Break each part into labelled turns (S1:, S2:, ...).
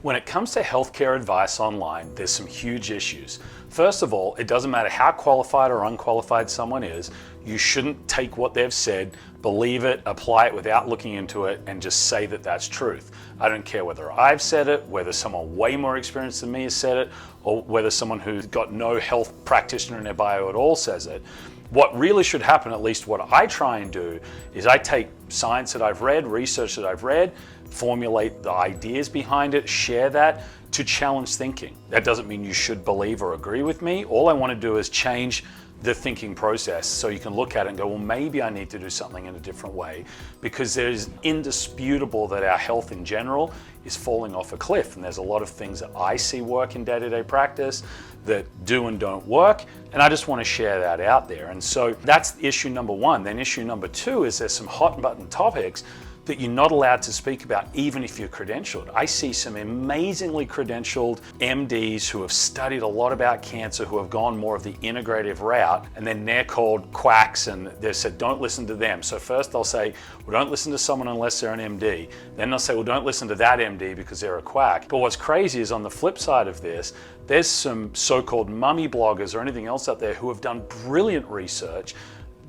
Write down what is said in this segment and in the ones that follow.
S1: When it comes to healthcare advice online, there's some huge issues. First of all, it doesn't matter how qualified or unqualified someone is, you shouldn't take what they've said, believe it, apply it without looking into it, and just say that that's truth. I don't care whether I've said it, whether someone way more experienced than me has said it, or whether someone who's got no health practitioner in their bio at all says it. What really should happen, at least what I try and do, is I take science that I've read, research that I've read, formulate the ideas behind it, share that to challenge thinking. That doesn't mean you should believe or agree with me. All I want to do is change the thinking process so you can look at it and go, well, maybe I need to do something in a different way, because there's indisputable that our health in general is falling off a cliff. And there's a lot of things that I see work in day-to-day practice that do and don't work. And I just want to share that out there. And so that's issue number one. Then issue number two is there's some hot button topics that you're not allowed to speak about even if you're credentialed. I see some amazingly credentialed MDs who have studied a lot about cancer, who have gone more of the integrative route, and then they're called quacks and they're said, don't listen to them. So first they'll say, well, don't listen to someone unless they're an MD. Then they'll say, well, don't listen to that MD because they're a quack. But what's crazy is on the flip side of this, there's some so-called mummy bloggers or anything else out there who have done brilliant research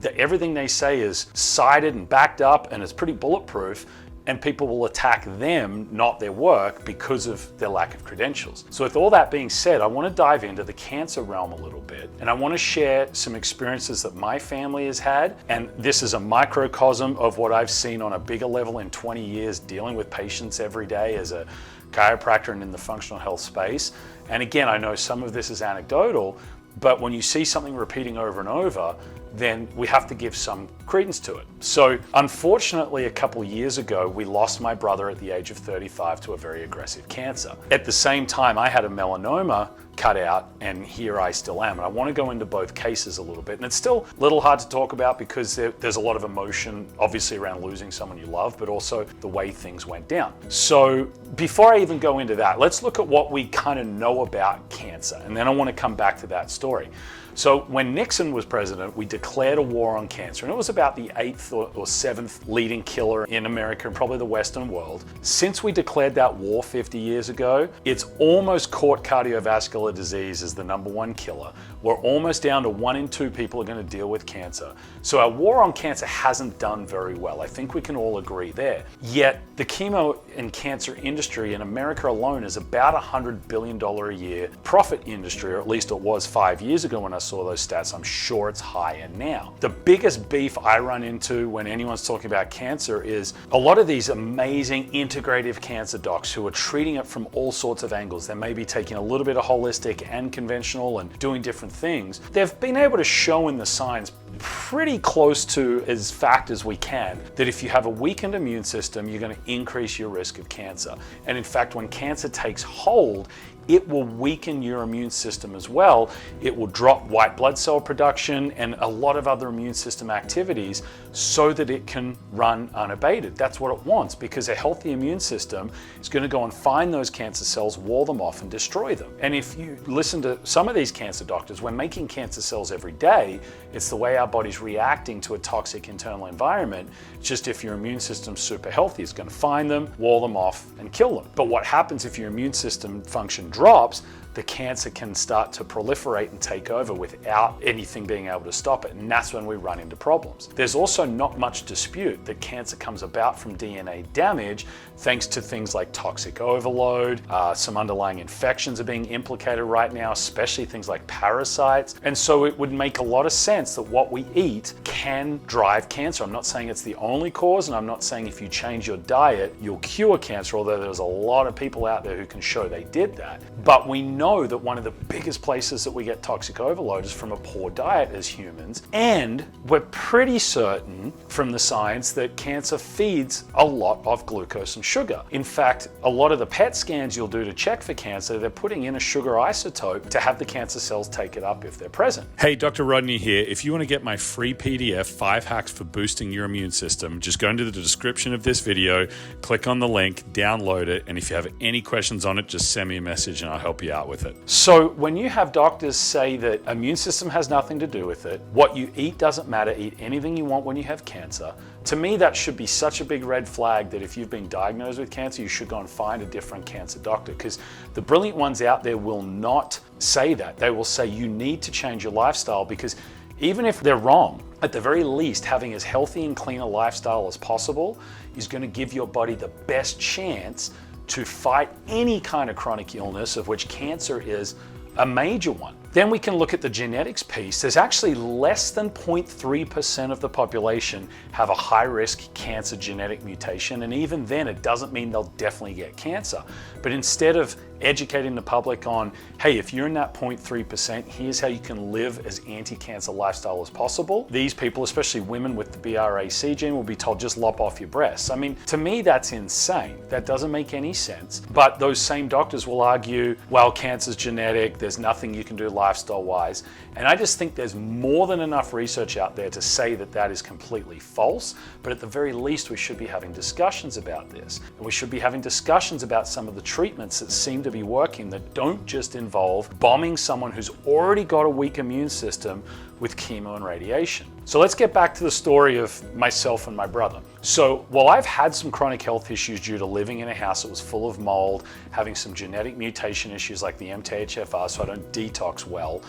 S1: that everything they say is cited and backed up and it's pretty bulletproof, and people will attack them, not their work, because of their lack of credentials. So with all that being said, I want to dive into the cancer realm a little bit, and I want to share some experiences that my family has had, and this is a microcosm of what I've seen on a bigger level in 20 years dealing with patients every day as a chiropractor and in the functional health space. And again, I know some of this is anecdotal, but when you see something repeating over and over, then we have to give some credence to it. So unfortunately, a couple years ago, we lost my brother at the age of 35 to a very aggressive cancer. At the same time, I had a melanoma cut out, and here I still am. And I want to go into both cases a little bit. And it's still a little hard to talk about because there's a lot of emotion, obviously, around losing someone you love, but also the way things went down. So before I even go into that, let's look at what we kind of know about cancer. And then I want to come back to that story. So when Nixon was president, we declared a war on cancer, and it was about the 8th or 7th leading killer in America and probably the Western world. Since we declared that war 50 years ago, it's almost caught cardiovascular disease as the #1 killer. We're almost down to 1 in 2 people are going to deal with cancer. So our war on cancer hasn't done very well. I think we can all agree there. Yet the chemo and cancer industry in America alone is about $100 billion a year profit industry, or at least it was 5 years ago when I saw those stats. I'm sure it's higher now. The biggest beef I run into when anyone's talking about cancer is a lot of these amazing integrative cancer docs who are treating it from all sorts of angles. They may be taking a little bit of holistic and conventional and doing different things. They've been able to show in the science pretty close to as fact as we can that if you have a weakened immune system, you're going to increase your risk of cancer. And in fact, when cancer takes hold, it will weaken your immune system as well. It will drop white blood cell production and a lot of other immune system activities so that it can run unabated. That's what it wants, because a healthy immune system is going to go and find those cancer cells, wall them off, and destroy them. And if you listen to some of these cancer doctors, we're making cancer cells every day. It's the way our body's reacting to a toxic internal environment. It's just if your immune system's super healthy, it's going to find them, wall them off, and kill them. But what happens if your immune system function drops? The cancer can start to proliferate and take over without anything being able to stop it. And that's when we run into problems. There's also not much dispute that cancer comes about from DNA damage thanks to things like toxic overload. Some underlying infections are being implicated right now, especially things like parasites. And so it would make a lot of sense that what we eat can drive cancer. I'm not saying it's the only cause, and I'm not saying if you change your diet, you'll cure cancer, although there's a lot of people out there who can show they did that. But we know that one of the biggest places that we get toxic overload is from a poor diet as humans. And we're pretty certain from the science that cancer feeds a lot of glucose and sugar. In fact, a lot of the PET scans you'll do to check for cancer, they're putting in a sugar isotope to have the cancer cells take it up if they're present. Hey, Dr. Rodney here. If you want to get my free PDF, 5 hacks for boosting your immune system, just go into the description of this video, click on the link, download it, and if you have any questions on it, just send me a message and I'll help you out with it. with it. So when you have doctors say that immune system has nothing to do with it, what you eat doesn't matter, eat anything you want when you have cancer, to me that should be such a big red flag that if you've been diagnosed with cancer, you should go and find a different cancer doctor, because the brilliant ones out there will not say that. They will say you need to change your lifestyle, because even if they're wrong, at the very least, having as healthy and clean a lifestyle as possible is going to give your body the best chance to fight any kind of chronic illness, of which cancer is a major one. Then we can look at the genetics piece. There's actually less than 0.3% of the population have a high-risk cancer genetic mutation, and even then it doesn't mean they'll definitely get cancer. But instead of educating the public on, hey, if you're in that 0.3%, here's how you can live as anti-cancer lifestyle as possible, these people, especially women with the BRCA gene, will be told just lop off your breasts. I mean, to me, that's insane. That doesn't make any sense. But those same doctors will argue, well, cancer's genetic, there's nothing you can do lifestyle-wise. And I just think there's more than enough research out there to say that that is completely false. But at the very least, we should be having discussions about this. And we should be having discussions about some of the treatments that seem to be working, that don't just involve bombing someone who's already got a weak immune system with chemo and radiation. So let's get back to the story of myself and my brother. So while I've had some chronic health issues due to living in a house that was full of mold, having some genetic mutation issues like the MTHFR, so I don't detox well,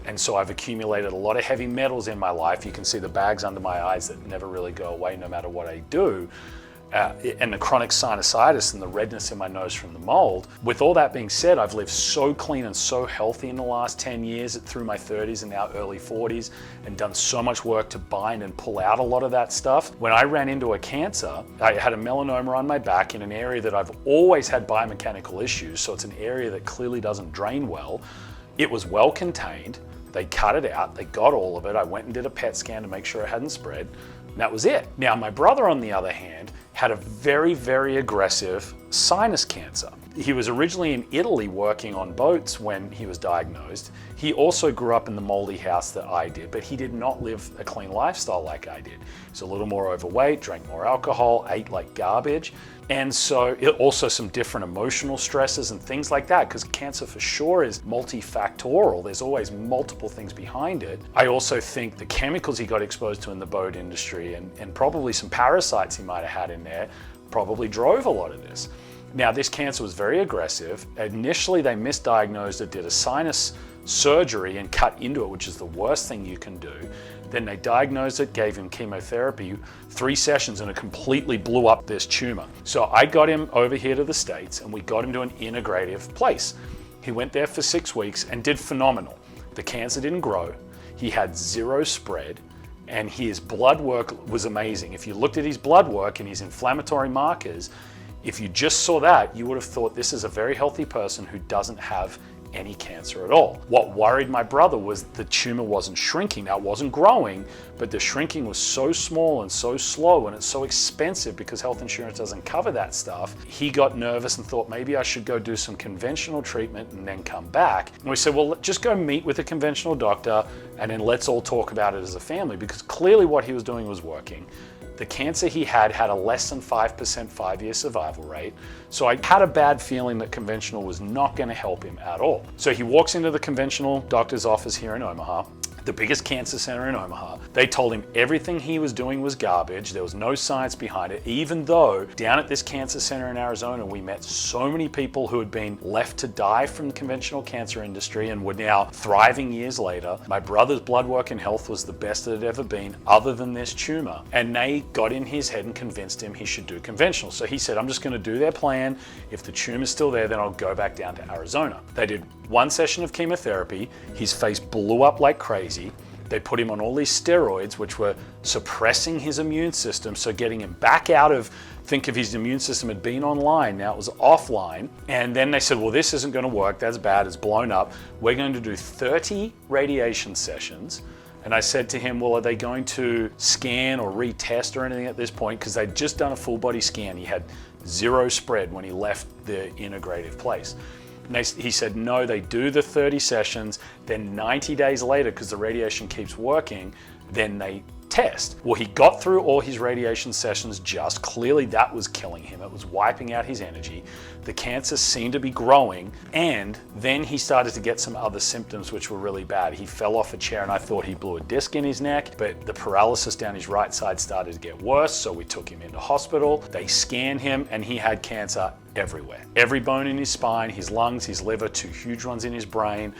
S1: and so I've accumulated a lot of heavy metals in my life. You can see the bags under my eyes that never really go away no matter what I do. And the chronic sinusitis and the redness in my nose from the mold. With all that being said, I've lived so clean and so healthy in the last 10 years through my 30s and now early 40s, and done so much work to bind and pull out a lot of that stuff. When I ran into a cancer, I had a melanoma on my back in an area that I've always had biomechanical issues, so it's an area that clearly doesn't drain well. It was well contained. They cut it out, they got all of it. I went and did a PET scan to make sure it hadn't spread. And that was it. Now, my brother, on the other hand, had a very, very aggressive sinus cancer. He was originally in Italy working on boats when he was diagnosed. He also grew up in the moldy house that I did, but he did not live a clean lifestyle like I did. He was a little more overweight, drank more alcohol, ate like garbage. And so also some different emotional stresses and things like that, because cancer for sure is multifactorial. There's always multiple things behind it. I also think the chemicals he got exposed to in the boat industry and probably some parasites he might have had in there probably drove a lot of this. Now, this cancer was very aggressive. Initially, they misdiagnosed it, did a sinus surgery and cut into it, which is the worst thing you can do. Then they diagnosed it, gave him chemotherapy, 3 sessions, and it completely blew up this tumor. So I got him over here to the States, and we got him to an integrative place. He went there for 6 weeks and did phenomenal. The cancer didn't grow. He had 0 spread, and his blood work was amazing. If you looked at his blood work and his inflammatory markers, if you just saw that, you would have thought this is a very healthy person who doesn't have any cancer at all. What worried my brother was the tumor wasn't shrinking. Now, it wasn't growing, but the shrinking was so small and so slow, and it's so expensive because health insurance doesn't cover that stuff. He got nervous and thought, maybe I should go do some conventional treatment and then come back. And we said, well, just go meet with a conventional doctor and then let's all talk about it as a family, because clearly what he was doing was working. The cancer he had a less than 5% 5-year survival rate. So I had a bad feeling that conventional was not going to help him at all. So he walks into the conventional doctor's office here in Omaha, the biggest cancer center in Omaha. They told him everything he was doing was garbage. There was no science behind it, even though down at this cancer center in Arizona, we met so many people who had been left to die from the conventional cancer industry and were now thriving years later. My brother's blood work and health was the best it had ever been, other than this tumor. And they got in his head and convinced him he should do conventional. So he said, I'm just going to do their plan. If the tumor's still there, then I'll go back down to Arizona. They did 1 session of chemotherapy. His face blew up like crazy. They put him on all these steroids, which were suppressing his immune system, so getting him back out of, think of his immune system had been online, now it was offline. And then they said, well, this isn't going to work, that's bad, it's blown up. We're going to do 30 radiation sessions. And I said to him, well, are they going to scan or retest or anything at this point? Because they'd just done a full body scan. He had 0 spread when he left the integrative place. And he said, no, they do the 30 sessions, then 90 days later, because the radiation keeps working, then they test. Well, he got through all his radiation sessions just. Clearly that was killing him. It was wiping out his energy. The cancer seemed to be growing, and then he started to get some other symptoms which were really bad. He fell off a chair and I thought he blew a disc in his neck, but the paralysis down his right side started to get worse, so we took him into hospital. They scanned him and he had cancer everywhere. Every bone in his spine, his lungs, his liver, 2 huge ones in his brain.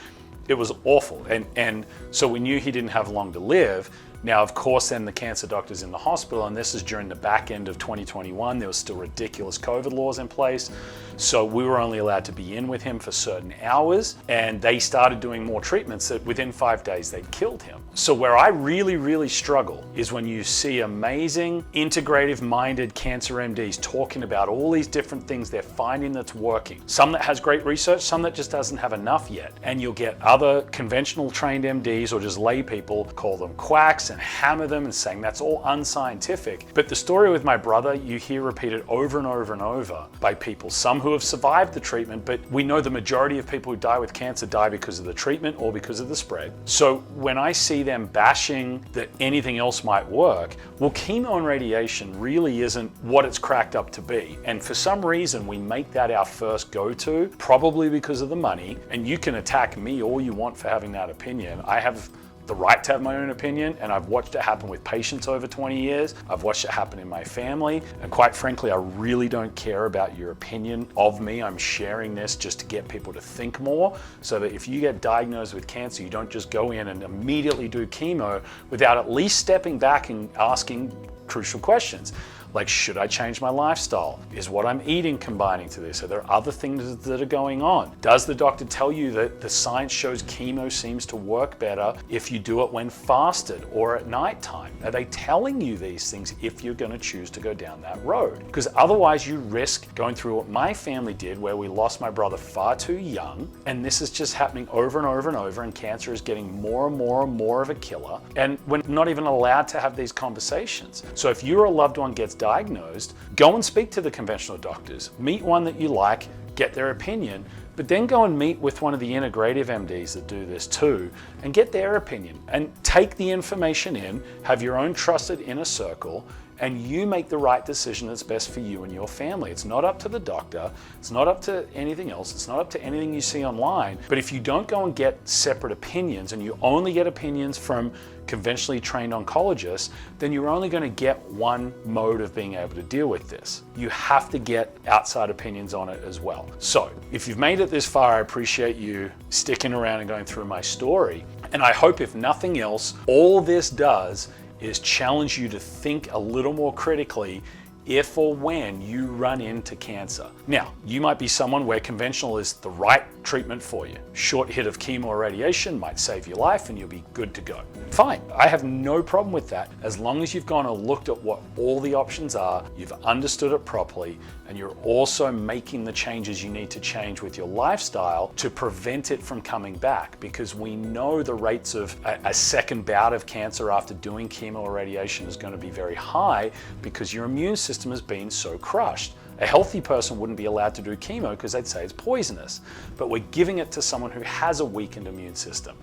S1: It was awful. And so we knew he didn't have long to live. Now, of course, then the cancer doctor's in the hospital, and this is during the back end of 2021. There was still ridiculous COVID laws in place. So we were only allowed to be in with him for certain hours, and they started doing more treatments that within 5 days they'd killed him. So where I really, really struggle is when you see amazing, integrative-minded cancer MDs talking about all these different things they're finding that's working. Some that has great research, some that just doesn't have enough yet. And you'll get other conventional trained MDs or just lay people call them quacks and hammer them and saying that's all unscientific. But the story with my brother, you hear repeated over and over and over by people, some who have survived the treatment, but we know the majority of people who die with cancer die because of the treatment or because of the spread. So when I see them bashing that anything else might work, well, chemo and radiation really isn't what it's cracked up to be. And for some reason, we make that our first go-to, probably because of the money. And you can attack me all you want for having that opinion. I have the right to have my own opinion, and I've watched it happen with patients over 20 years. I've watched it happen in my family, and quite frankly, I really don't care about your opinion of me. I'm sharing this just to get people to think more, so that if you get diagnosed with cancer, you don't just go in and immediately do chemo without at least stepping back and asking crucial questions. Like, should I change my lifestyle? Is what I'm eating combining to this? Are there other things that are going on? Does the doctor tell you that the science shows chemo seems to work better if you do it when fasted or at nighttime? Are they telling you these things if you're going to choose to go down that road? Because otherwise you risk going through what my family did, where we lost my brother far too young, and this is just happening over and over and over, and cancer is getting more and more and more of a killer, and we're not even allowed to have these conversations. So if you're a loved one gets diagnosed, go and speak to the conventional doctors. Meet one that you like, get their opinion, but then go and meet with one of the integrative MDs that do this too and get their opinion. And take the information in, have your own trusted inner circle, and you make the right decision that's best for you and your family. It's not up to the doctor, it's not up to anything else, it's not up to anything you see online. But if you don't go and get separate opinions and you only get opinions from conventionally trained oncologists, then you're only going to get one mode of being able to deal with this. You have to get outside opinions on it as well. So if you've made it this far, I appreciate you sticking around and going through my story. And I hope, if nothing else, all this does is challenge you to think a little more critically if or when you run into cancer. Now, you might be someone where conventional is the right treatment for you. Short hit of chemo or radiation might save your life and you'll be good to go. Fine, I have no problem with that, as long as you've gone and looked at what all the options are, you've understood it properly, and you're also making the changes you need to change with your lifestyle to prevent it from coming back, because we know the rates of a second bout of cancer after doing chemo or radiation is going to be very high because your immune system has been so crushed. A healthy person wouldn't be allowed to do chemo because they'd say it's poisonous, but we're giving it to someone who has a weakened immune system.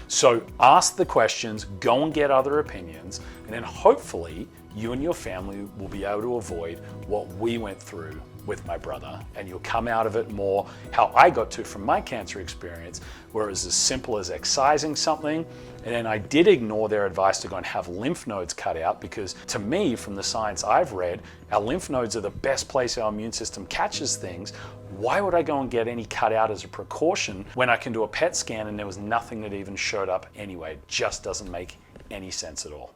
S1: So ask the questions, go and get other opinions, and then hopefully you and your family will be able to avoid what we went through with my brother, and you'll come out of it more how I got to from my cancer experience, where it was as simple as excising something, and then I did ignore their advice to go and have lymph nodes cut out, because to me, from the science I've read, our lymph nodes are the best place our immune system catches things. Why would I go and get any cut out as a precaution when I can do a PET scan and there was nothing that even showed up anyway? It just doesn't make any sense at all.